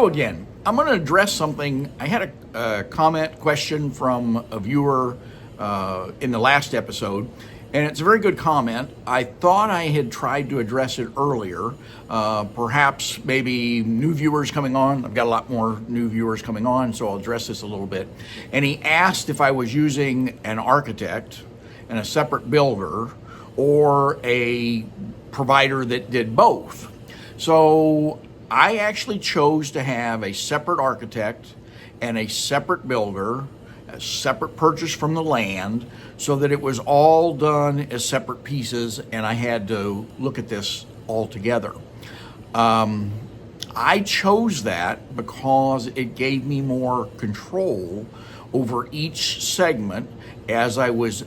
Hello again. I'm going to address something. I had a question from a viewer in the last episode, and it's a very good comment. I thought I had tried to address it earlier. Perhaps maybe new viewers coming on. I've got a lot more new viewers coming on, so I'll address this a little bit. And he asked if I was using an architect and a separate builder or a provider that did both. So I actually chose to have a separate architect and a separate builder, a separate purchase from the land, so that it was all done as separate pieces, and I had to look at this all together. I chose that because it gave me more control over each segment as I was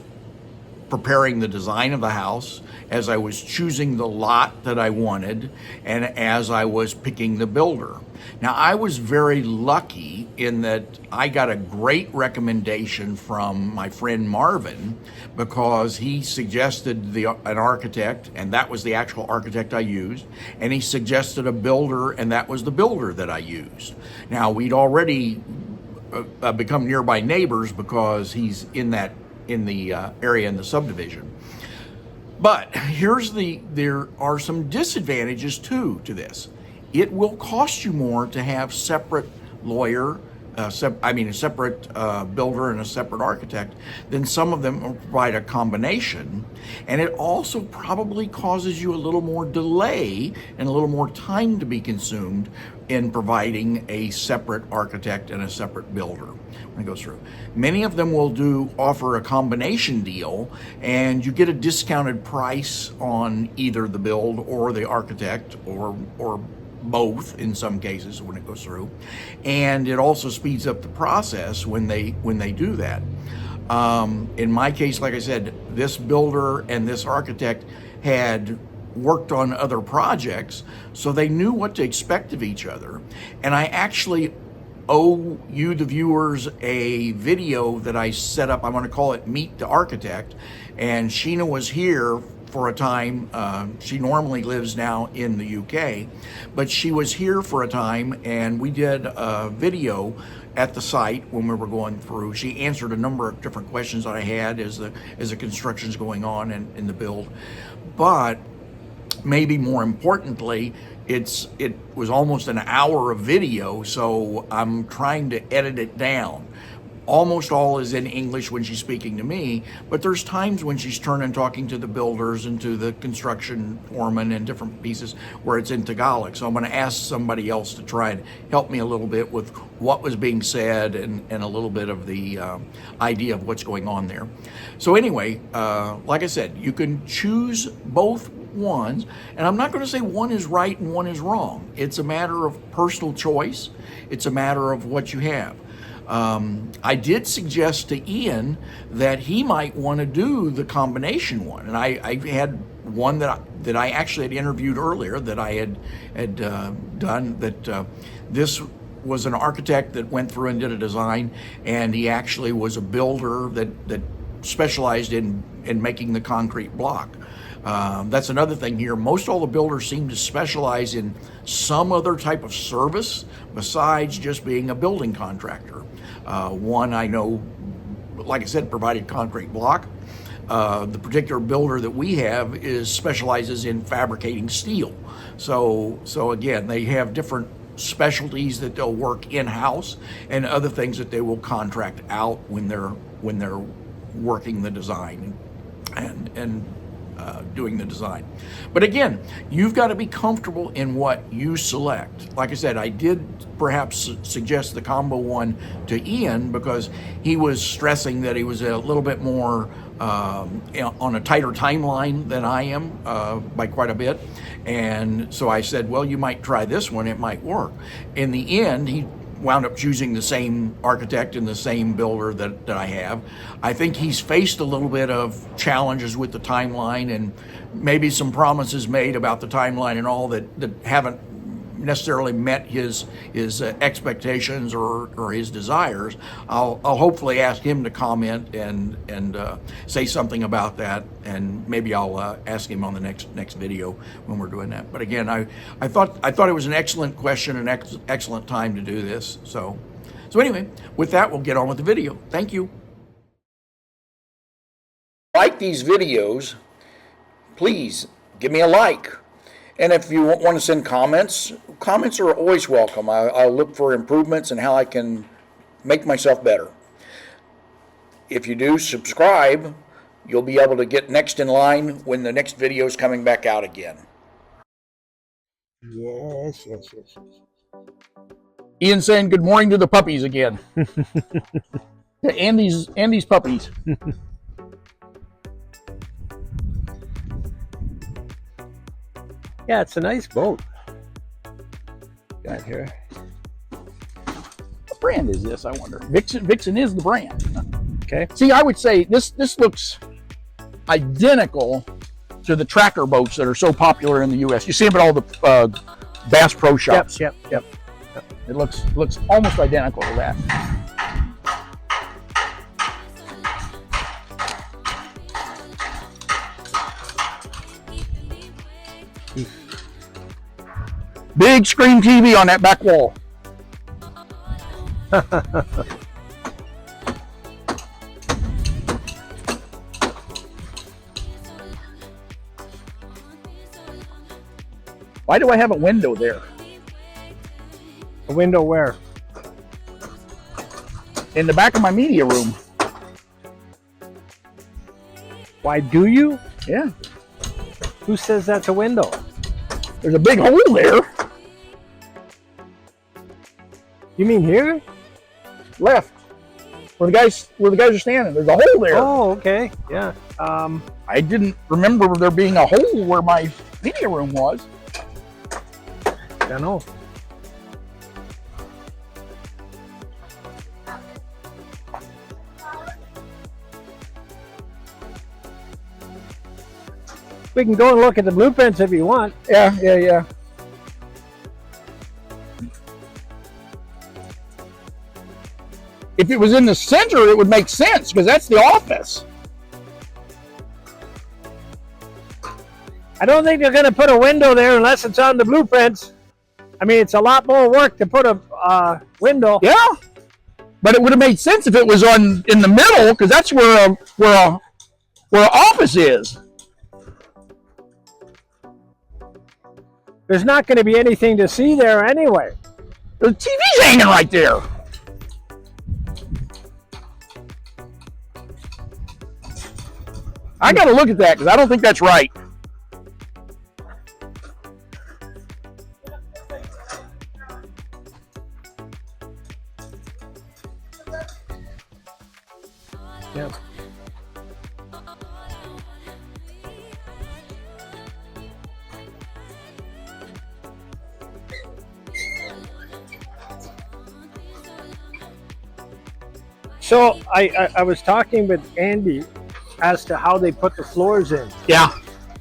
preparing the design of the house, as I was choosing the lot that I wanted, and as I was picking the builder. Now, I was very lucky in that I got a great recommendation from my friend Marvin, because he suggested an architect, and that was the actual architect I used, and he suggested a builder, and that was the builder that I used. There we'd already become nearby neighbors because he's in the area in the subdivision. But there are some disadvantages too to this. It will cost you more to have separate lawyer, a separate builder and a separate architect, than some of them will provide a combination. And it also probably causes you a little more delay and a little more time to be consumed in providing a separate architect and a separate builder when it goes through. Many of them will offer a combination deal, and you get a discounted price on either the build or the architect, or both in some cases when it goes through. And it also speeds up the process when they do that. In my case, like I said, this builder and this architect had worked on other projects, so they knew what to expect of each other. And I actually owe you, the viewers, a video that I set up. I want to call it Meet the Architect. And Sheena was here for a time. She normally lives now in the UK, but she was here for a time, and we did a video at the site when we were going through. She answered a number of different questions that I had as the construction's going on in the build. But maybe more importantly, it was almost an hour of video, so I'm trying to edit it down. Almost all is in English when she's speaking to me, but there's times when she's turning talking to the builders and to the construction foreman and different pieces where it's in Tagalog. So I'm going to ask somebody else to try and help me a little bit with what was being said and a little bit of the idea of what's going on there. So anyway, like I said, you can choose both ones, and I'm not going to say one is right and one is wrong. It's a matter of personal choice. It's a matter of what you have. I did suggest to Ian that he might want to do the combination one, and I had one that I actually had interviewed earlier that I had done. That this was an architect that went through and did a design, and he actually was a builder that specialized in making the concrete block. That's another thing here. Most all the builders seem to specialize in some other type of service besides just being a building contractor. One I know, like I said, provided concrete block. The particular builder that we have specializes in fabricating steel. So again, they have different specialties that they'll work in-house, and other things that they will contract out when they're working the design and doing the design. But again, you've got to be comfortable in what you select. Like I said, I did perhaps suggest the combo one to Ian because he was stressing that he was a little bit more on a tighter timeline than I am by quite a bit. And so I said, well, you might try this one, it might work. In the end, he wound up choosing the same architect and the same builder that I have. I think he's faced a little bit of challenges with the timeline, and maybe some promises made about the timeline and all that haven't necessarily met his expectations or his desires, I'll hopefully ask him to comment and say something about that, and maybe I'll ask him on the next video when we're doing that. But again, I thought it was an excellent question, an excellent time to do this. So anyway, with that, we'll get on with the video. Thank you. Like these videos, please give me a like. And if you want to send comments are always welcome. I'll look for improvements and how I can make myself better. If you do subscribe, you'll be able to get next in line when the next video is coming back out again. Yes. Ian saying good morning to the puppies again. Andy's puppies. Yeah, it's a nice boat. Got here. What brand is this, I wonder? Vixen is the brand. Okay. See, I would say this looks identical to the tracker boats that are so popular in the U.S. You see them at all the Bass Pro Shops. Yep. It looks almost identical to that. Big screen TV on that back wall. Why do I have a window there? A window where? In the back of my media room. Why do you? Yeah. Who says that's a window? There's a big hole there. You mean here? Left. Where the guys are standing. There's a hole there. Oh, okay. Yeah. I didn't remember there being a hole where my media room was. I don't know. We can go and look at the blueprints if you want. Yeah. If it was in the center, it would make sense because that's the office. I don't think they're going to put a window there unless it's on the blueprints. I mean, it's a lot more work to put a window. Yeah, but it would have made sense if it was in the middle because that's where an office is. There's not going to be anything to see there anyway. The TV's hanging right there. I got to look at that because I don't think that's right. Yeah. So I was talking with Andy as to how they put the floors in. Yeah.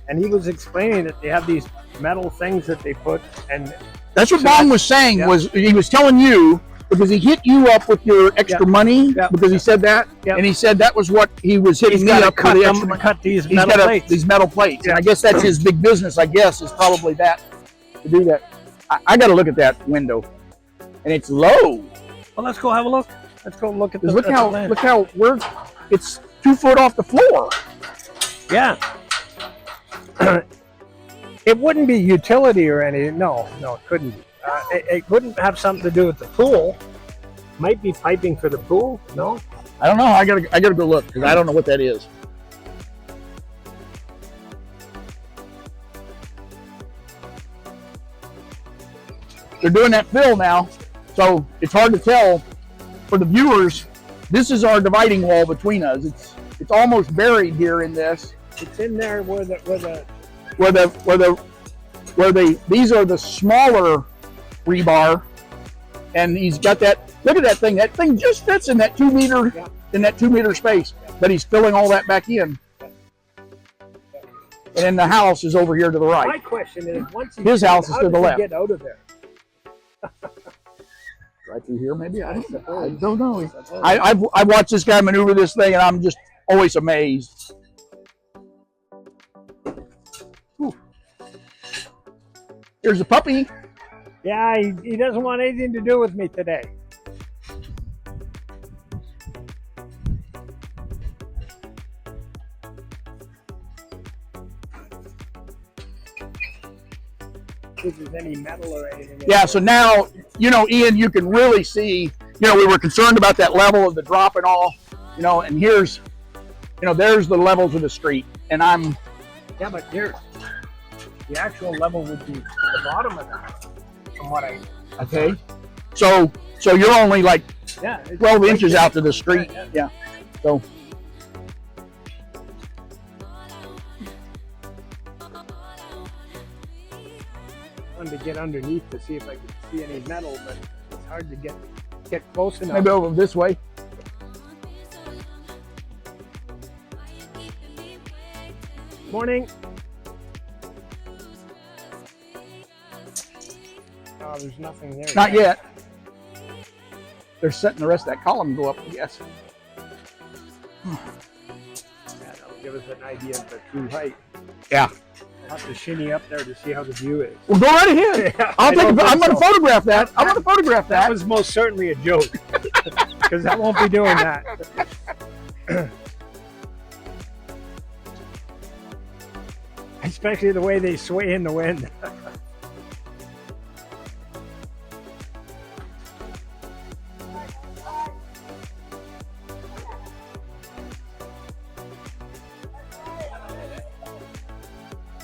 And he was explaining that they have these metal things that they put, and that's what Bon was saying. Yeah. Was he was telling you because he hit you up with your extra money because he said that, and he said that was what he was hitting me up with the extra money. Cut these metal plates. These metal plates, and I guess that's his big business. I guess is probably that to do that. I got to look at that window, and it's low. Well, let's go have a look. Let's go look at the. Look how where it's 2 foot off the floor. Yeah. It wouldn't be utility or anything. No, it couldn't be. It wouldn't have something to do with the pool. Might be piping for the pool. No, I don't know. I gotta go look because I don't know what that is. They're doing that fill now, so it's hard to tell for the viewers. This is our dividing wall between us. It's almost buried here in this. It's in there where these are the smaller rebar, and he's got that. Look at that thing. That thing just fits in that 2 meter in that 2 meter space, but he's filling all that back in. And then the house is over here to the right. My question is, once his house is to the left. Get out of there. Right through here, maybe? I don't know. I've watched this guy maneuver this thing, and I'm just always amazed. Whew. Here's a puppy. Yeah, he doesn't want anything to do with me today. If there's any metal or anything. Yeah, so now, you know, Ian, you can really see, you know, we were concerned about that level of the drop and all, you know, and here's, you know, there's the level to the street. And I'm... Yeah, but here, the actual level would be the bottom of that, from what I... Okay. So you're only like 12 inches out to the street. Yeah. So... wanted to get underneath to see if I could see any metal, but it's hard to get close enough. Maybe over this way. Morning. Oh, there's nothing there. Not yet. They're setting the rest of that column to go up, I guess. Yeah, that'll give us an idea of the true height. Yeah. I'll have to shinny up there to see how the view is. Well, go right ahead. Yeah, I'm going to photograph that. I'm going to photograph that. That was most certainly a joke, because I won't be doing that. Especially the way they sway in the wind.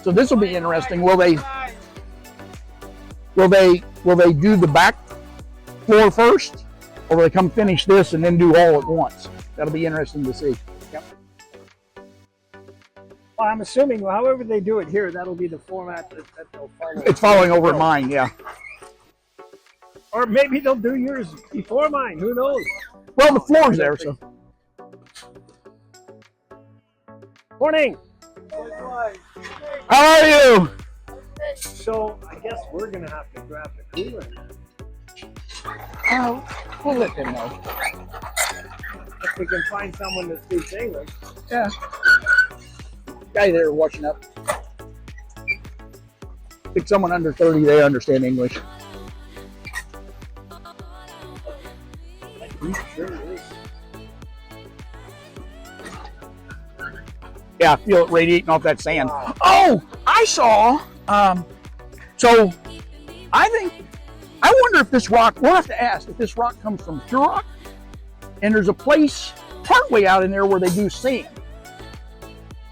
So this will be interesting. Will they do the back floor first, or will they come finish this and then do all at once? That'll be interesting to see. Yep. Well, I'm assuming, however they do it here, that'll be the format that they'll follow. It's following over mine, yeah. Or maybe they'll do yours before mine. Who knows? Well, the floor's there, so. Morning. How are you? So I guess we're gonna have to grab the cooler. We'll let them know. If we can find someone that speaks English. Yeah. Guy there watching up. I think someone under 30, they understand English. Sure is. Yeah, I feel it radiating off that sand. Oh, I saw. So I wonder if this rock, we'll have to ask if this rock comes from pure rock, and there's a place partway out in there where they do sand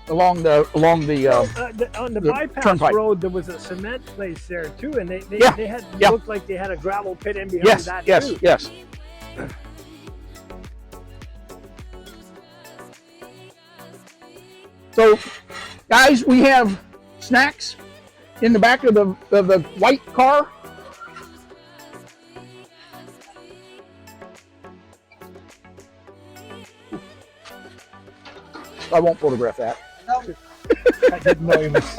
along the on the bypass turnpike. road. There was a cement place there too, and they had looked like they had a gravel pit in behind that too. Yes. So, guys, we have snacks in the back of the white car. I won't photograph that. I didn't know he was.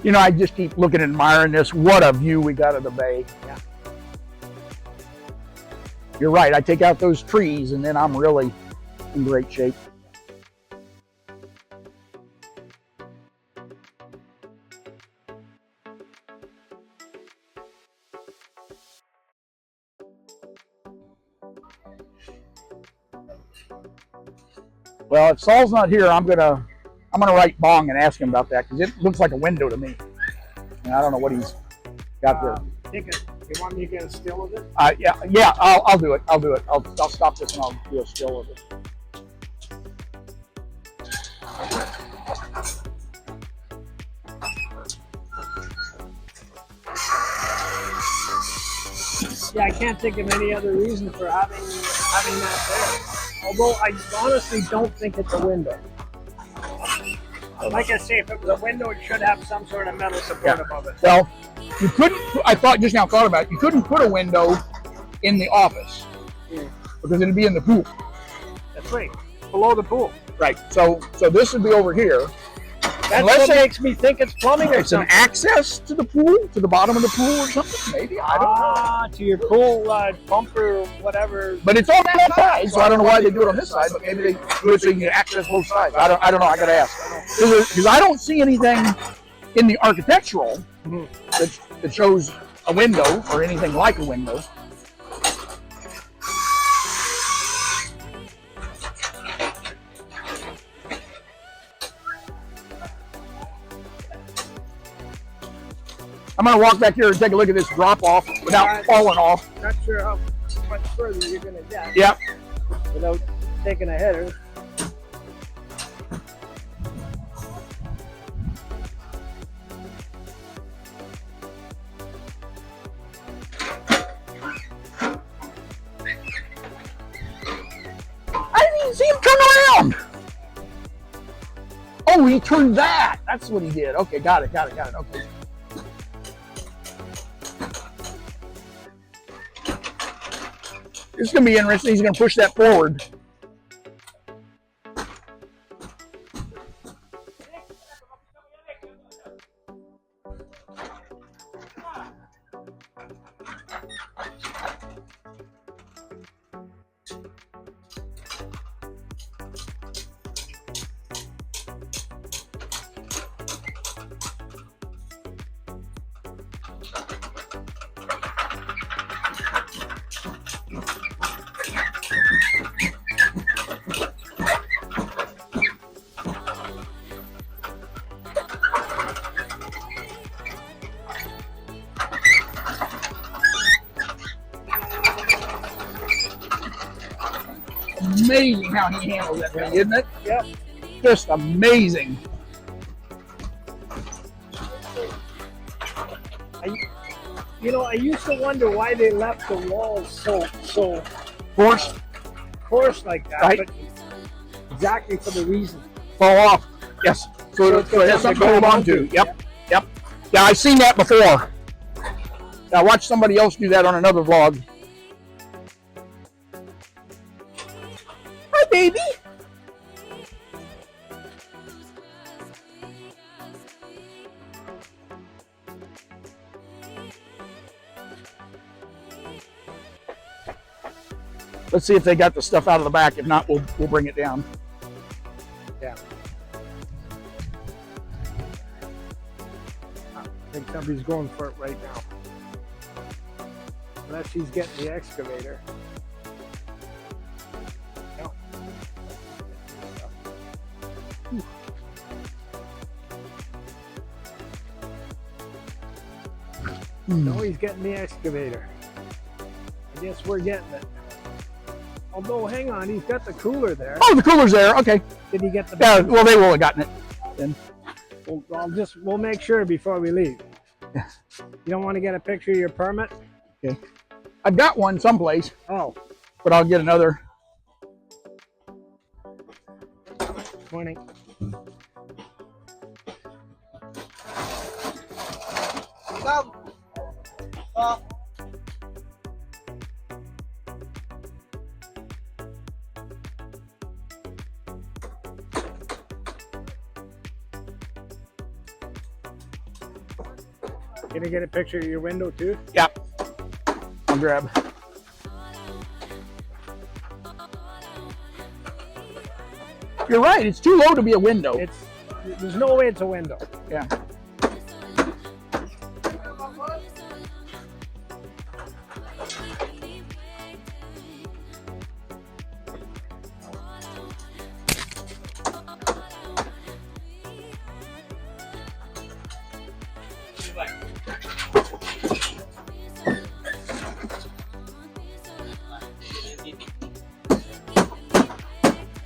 You know, I just keep looking and admiring this. What a view we got of the bay. Yeah. You're right. I take out those trees and then I'm really in great shape. Well, if Saul's not here, I'm gonna write Bong and ask him about that because it looks like a window to me. And I don't know what he's got there. You want me to get a still of it? Yeah. I'll do it. I'll stop this and I'll do a still of it. Yeah, I can't think of any other reason for having that there. Although I honestly don't think it's a window. Like I say, if it was a window, it should have some sort of metal support above it. Well, you couldn't. I just now thought about it. You couldn't put a window in the office because it'd be in the pool. That's right, below the pool. Right. So this would be over here. That's what makes me think it's plumbing or It's something. an access to the pool, to the bottom of the pool or something. Maybe I don't know. To your pool pump or whatever. But it's on that side, so I don't know why they do it on this side. But maybe they do it so you can access both sides. I don't know. I gotta ask because I don't see anything in the architectural that shows a window or anything like a window. I'm going to walk back here and take a look at this drop off without falling off. Not sure how much further you're going to get. Yep. Without taking a header. I didn't even see him turn around. Oh, he turned that. That's what he did. Okay, got it. Okay. This is going to be interesting. He's going to push that forward. Amazing how he handles that thing, isn't it? Yep. Just amazing. I used to wonder why they left the walls so Coarse like that, right. but exactly for the reason. Fall off. Yes. So it has something to hold on to. Yep. Yeah, I've seen that before. I watched somebody else do that on another vlog. Hi, baby. Let's see if they got the stuff out of the back. If not, we'll bring it down. Yeah. I think somebody's going for it right now. Unless she's getting the excavator. No. No, he's getting the excavator. I guess we're getting it. Although, hang on, he's got the cooler there. Oh, the cooler's there. Okay. Did he get the? Yeah. Well, they will have gotten it. Then. We'll make sure before we leave. Yeah. You don't want to get a picture of your permit? Okay. I've got one someplace. Oh. But I'll get another. Morning. Gonna get a picture of your window too? Yeah. I'll grab. You're right. It's too low to be a window. There's no way it's a window. Yeah.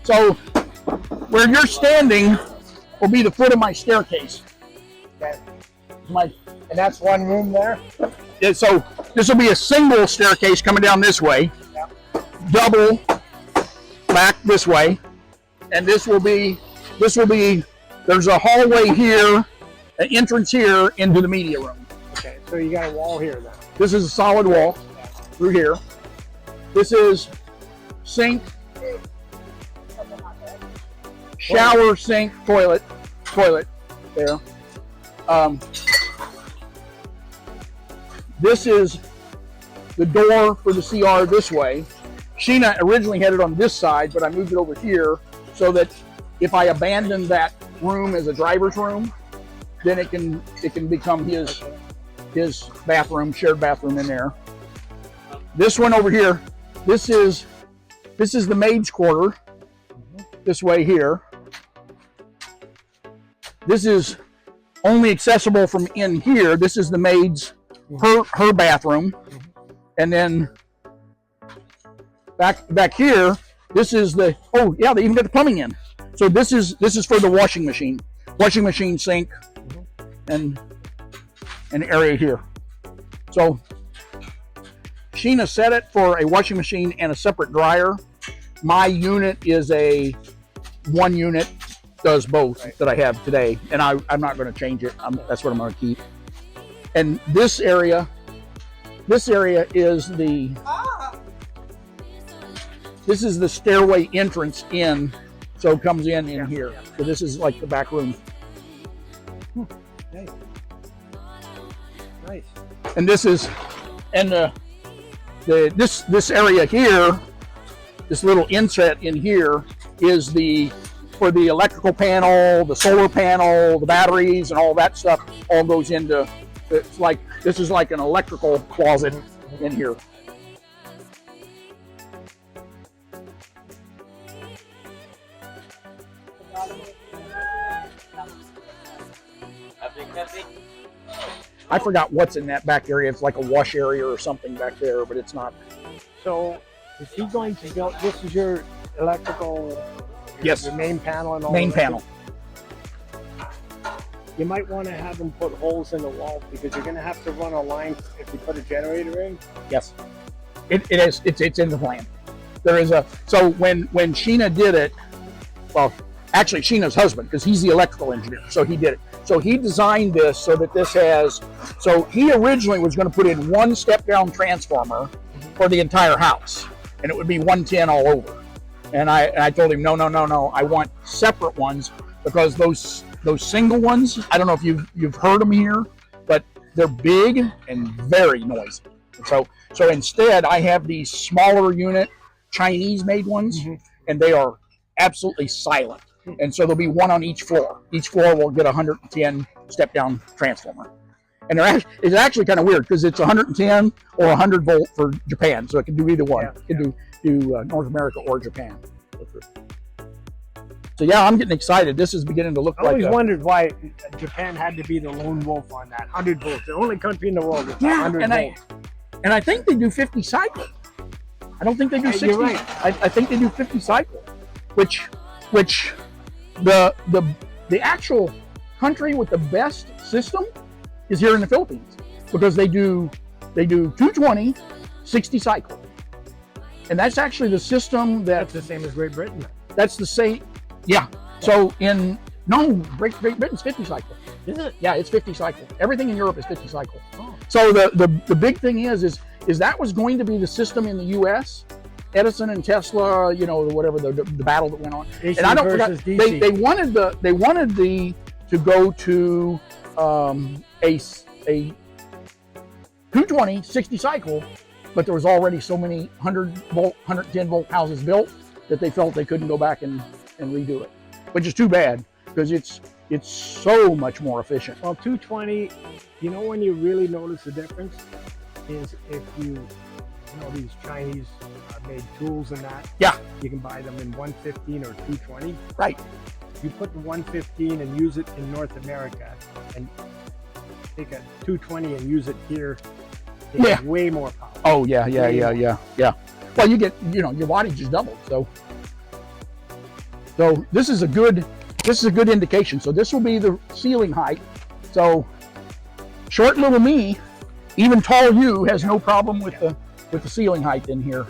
So where you're standing will be the foot of my staircase. Okay. And that's one room there? Yeah, so this will be a single staircase coming down this way. Yep. Double back this way, and this will be, there's a hallway here, an entrance here into the media room. Okay, so you got a wall here now. This is a solid wall through here. This is sink, shower, sink, toilet there. This is the door for the CR this way. Sheena originally had it on this side, but I moved it over here so that if I abandon that room as a driver's room, then it can become his bathroom, shared bathroom in there. This one over here, this is the maid's quarter. This way here. This is only accessible from in here. This is the maid's her bathroom, and then back here, this is the, oh yeah, they even got the plumbing in. So this is for the washing machine, sink, and an area here. So Sheena set it for a washing machine and a separate dryer. My unit is a one unit, does both that I have today, and I'm not going to change it. That's what I'm going to keep. And this area is the stairway entrance in, so it comes in here. So this is like the back room. Nice. Nice. And this is, and this area here, this little inset in here is for the electrical panel, the solar panel, the batteries, and all that stuff all goes into. It's like, this is like an electrical closet in here. I forgot what's in that back area. It's like a wash area or something back there, but it's not. So is he going to go, this is your electrical, yes, your main panel and all main that? panel. You might want to have them put holes in the wall because you're going to have to run a line if you put a generator in. Yes, it is. It's in the plan. There is a, so when Sheena did it, well, actually Sheena's husband, because he's the electrical engineer, so he did it. So he designed this so that this has, so he originally was going to put in one step down transformer for the entire house, and it would be 110 all over. And I told him, no, I want separate ones, because those single ones, I don't know if you've heard them here, but they're big and very noisy. So instead, I have these smaller unit Chinese made ones, and they are absolutely silent. And so there'll be one on each floor. Each floor will get a 110 step down transformer. And it's actually kind of weird because it's 110 or 100 volt for Japan, so it can do either one. It can do North America or Japan. So yeah, I'm getting excited. This is beginning to look like. I always wondered why Japan had to be the lone wolf on that 100 volts. The only country in the world with 100 volts. And I think they do 50 cycle. I don't think they do 60. You're right. I think they do 50 cycle, which the actual country with the best system is here in the Philippines, because they do 220, 60 cycle. And that's actually the system that's the same as Great Britain. That's the same. Yeah. So Great Britain's 50 cycle. Is it? Yeah, it's 50 cycle. Everything in Europe is 50 cycle. Oh. So the big thing is that was going to be the system in the U.S. Edison and Tesla, whatever the battle that went on. AC and I don't forget, DC. they wanted to go to a 220 60 cycle, but there was already so many 100 volt 110 volt houses built that they felt they couldn't go back and redo it, which is too bad because it's so much more efficient. Well, 220, when you really notice the difference is if you these Chinese made tools and that. Yeah. You can buy them in 115 or 220. Right. You put the 115 and use it in North America, and take a 220 and use it here. It's way more power. Oh yeah. Well, you get your wattage just doubled. So this is a good indication. So this will be the ceiling height. So short little me, even tall you has no problem with the ceiling height in here.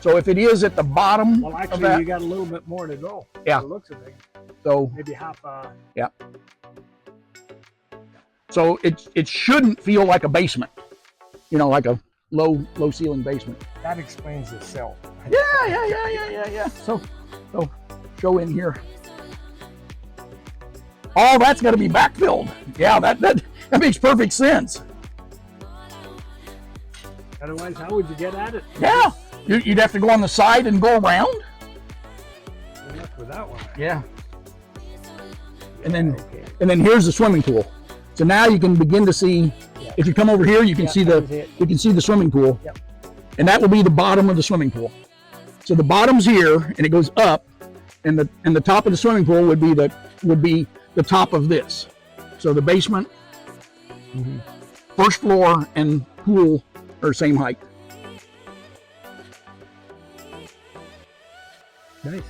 So if it is at the bottom Well, of actually, that, you got a little bit more to go. Yeah. It looks like so maybe half. yeah. So it shouldn't feel like a basement, you know, like a low ceiling basement. That explains the sill. Yeah. So show in here. Oh, that's got to be backfilled. Yeah, that makes perfect sense. Otherwise, how would you get at it? Yeah, you'd have to go on the side and go around. Good luck with that one. Yeah. And then here's the swimming pool. So now you can begin to see. Yeah. If you come over here, you can see the swimming pool. Yep. And that will be the bottom of the swimming pool. So the bottom's here, and it goes up, and the top of the swimming pool would be the top of this. So the basement, first floor, and pool are same height. Nice.